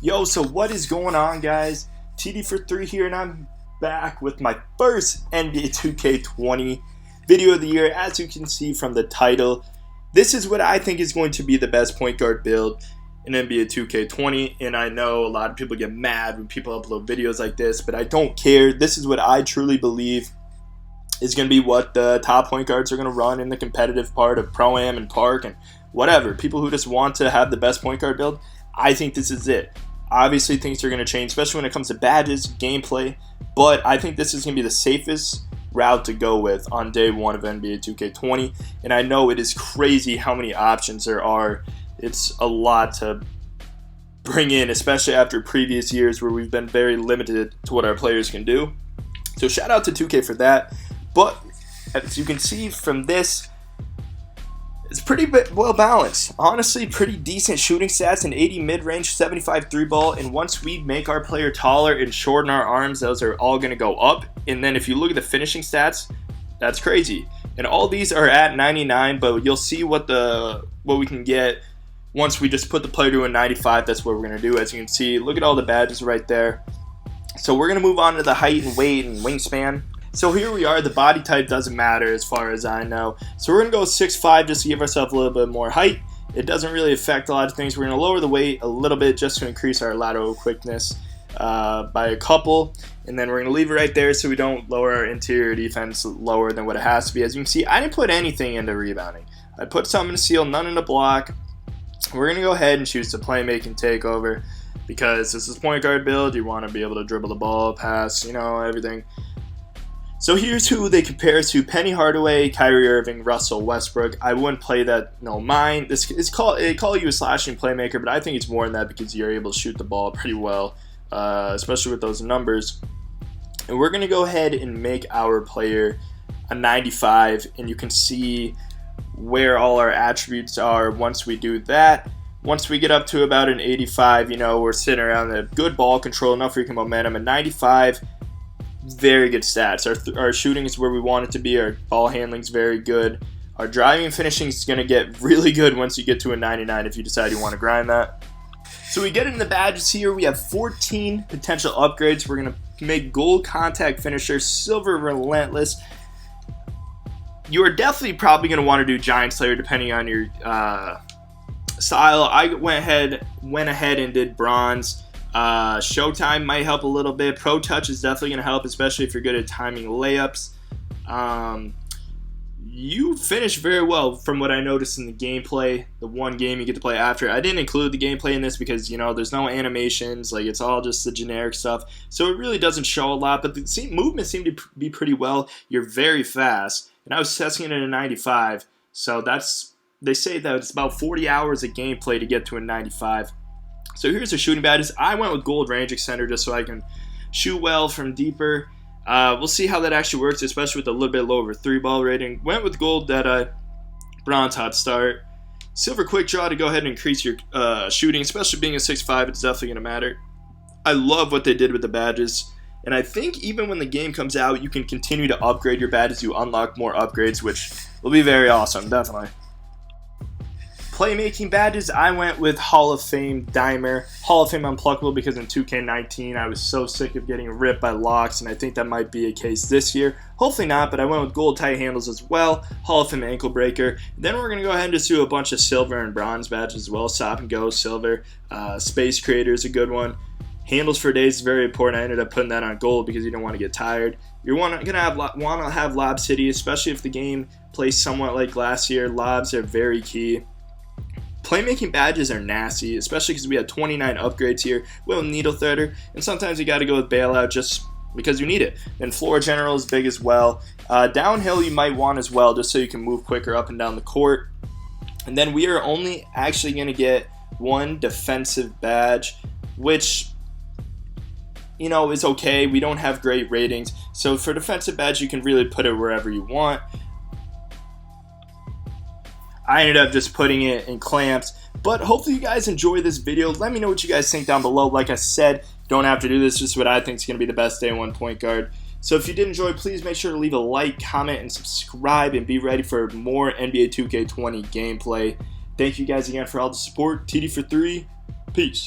Yo, so what is going on, guys? TD for 3 here, and I'm back with my first NBA 2K20 video of the year. As you can see from the title, this is what I think is going to be the best point guard build in NBA 2K20, and I know a lot of people get mad when people upload videos like this, but I don't care. This is what I truly believe is going to be what the top point guards are going to run in the competitive part of Pro-Am and Park and whatever. People who just want to have the best point guard build, I think this is it. Obviously, things are going to change, especially when it comes to badges, gameplay, but I think this is going to be the safest route to go with on day one of NBA 2K20, and I know it is crazy how many options there are. It's a lot to bring in, especially after previous years where we've been very limited to what our players can do. So shout out to 2K for that, but as you can see from this, it's pretty well balanced. Honestly, pretty decent shooting stats, an 80 mid-range, 75 3-ball, and once we make our player taller and shorten our arms, those are all going to go up. And then if you look at the finishing stats, that's crazy. And all these are at 99, but you'll see what we can get once we just put the player to a 95. That's what we're going to do. As you can see, look at all the badges right there. So we're going to move on to the height and weight and wingspan. So here we are. The body type doesn't matter as far as I know. So we're going to go 6'5" just to give ourselves a little bit more height. It doesn't really affect a lot of things. We're going to lower the weight a little bit just to increase our lateral quickness by a couple. And then we're going to leave it right there so we don't lower our interior defense lower than what it has to be. As you can see, I didn't put anything into rebounding. I put some in steal, none in the block. We're going to go ahead and choose the playmaking takeover because this is point guard build. You want to be able to dribble the ball, pass, everything. So here's who they compare to: Penny Hardaway, Kyrie Irving, Russell Westbrook. I wouldn't play that, mine. They call you a slashing playmaker, but I think it's more than that because you're able to shoot the ball pretty well, especially with those numbers. And we're going to go ahead and make our player a 95, and you can see where all our attributes are once we do that. Once we get up to about an 85, we're sitting around the good ball control, enough freaking momentum. A 95, very good stats. Our shooting is where we want it to be. Our ball handling is very good. Our driving and finishing is going to get really good once you get to a 99 if you decide you want to grind that. So we get into the badges here. We have 14 potential upgrades. We're going to make gold contact finisher, silver relentless. You are definitely probably going to want to do Giant Slayer depending on your style. I went ahead and did bronze. Showtime might help a little bit. Pro touch is definitely going to help, especially if you're good at timing layups. You finish very well from what I noticed in the gameplay. The one game you get to play after. I didn't include the gameplay in this because, there's no animations. Like, it's all just the generic stuff. So it really doesn't show a lot, but the movement seemed to be pretty well. You're very fast. And I was testing it at a 95. So they say that it's about 40 hours of gameplay to get to a 95. So here's the shooting badges. I went with gold range extender just so I can shoot well from deeper. We'll see how that actually works, especially with a little bit lower 3-ball rating. Went with gold Deadeye, bronze hot start, silver quick draw to go ahead and increase your shooting, especially being a 6'5", it's definitely going to matter. I love what they did with the badges, and I think even when the game comes out, you can continue to upgrade your badges. You unlock more upgrades, which will be very awesome, definitely. Playmaking badges, I went with Hall of Fame Dimer, Hall of Fame Unpluckable, because in 2K19 I was so sick of getting ripped by locks, and I think that might be a case this year. Hopefully not, but I went with gold tight handles as well, Hall of Fame Ankle Breaker. Then we're going to go ahead and just do a bunch of silver and bronze badges as well. Stop and go, silver. Space Creator is a good one. Handles for days is very important. I ended up putting that on gold because you don't want to get tired. You're want to have Lob City, especially if the game plays somewhat like last year. Lobs are very key. Playmaking badges are nasty, especially because we had 29 upgrades here. We have Needle Threader, and sometimes you got to go with Bailout just because you need it. And Floor General is big as well. Downhill you might want as well, just so you can move quicker up and down the court. And then we are only actually going to get one defensive badge, which is okay. We don't have great ratings, so for defensive badge you can really put it wherever you want. I ended up just putting it in clamps, but hopefully you guys enjoy this video. Let me know what you guys think down below. Like I said, you don't have to do this, just what I think is going to be the best day one point guard. So if you did enjoy, please make sure to leave a like, comment, and subscribe, and be ready for more NBA 2K20 gameplay. Thank you guys again for all the support. TD for 3. Peace.